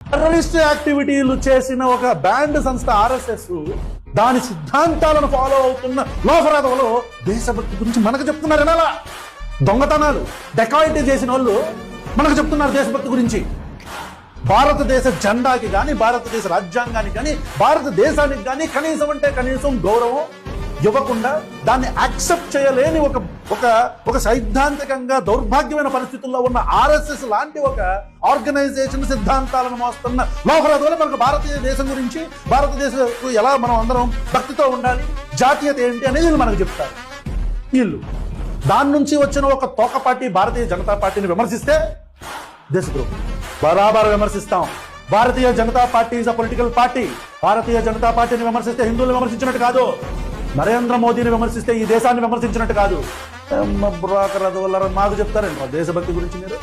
Terrorist యాక్టివిటీలు చేసిన ఒక band సంస్థ ఆర్ఎస్ఎస్ దాని సిద్ధాంతాలను ఫాలో అవుతున్న లోఫరాదవలో దేశభక్తి గురించి మనకు చెప్తున్నారు. ఎలా దొంగతనాలు డెకాయిటీ చేసిన వాళ్ళు మనకు చెప్తున్నారు దేశభక్తి గురించి. భారతదేశ జెండాకి కానీ, భారతదేశ రాజ్యాంగానికి కానీ, భారతదేశానికి కానీ కనీసం అంటే కనీసం గౌరవం ఇవ్వకుండా దాన్ని యాక్సెప్ట్ చేయలేని ఒక సైద్ధాంతికంగా దౌర్భాగ్యమైన పరిస్థితుల్లో ఉన్న ఆర్ఎస్ఎస్ లాంటి ఒక ఆర్గనైజేషన్ సిద్ధాంతాలను మోస్తున్న లోఫరాదోలు మనకు భారతీయ దేశం గురించి, భారతదేశం ఎలా మనం అందరం భక్తితో ఉండాలి, జాతీయత ఏంటి అనేది వీళ్ళు మనకు చెప్తారు. వీళ్ళు దాని నుంచి వచ్చిన ఒక తోక పార్టీ భారతీయ జనతా పార్టీని విమర్శిస్తే దేశద్రోహం బరాబర్ విమర్శిస్తాం. Bharatiya Janata party is a political party. Bharatiya Janata పార్టీని విమర్శిస్తే హిందువులు విమర్శించినట్టు కాదు, నరేంద్ర మోదీని విమర్శిస్తే ఈ దేశాన్ని విమర్శించినట్టు కాదు. మాకు చెప్తారండి దేశభక్తి గురించి మీరు.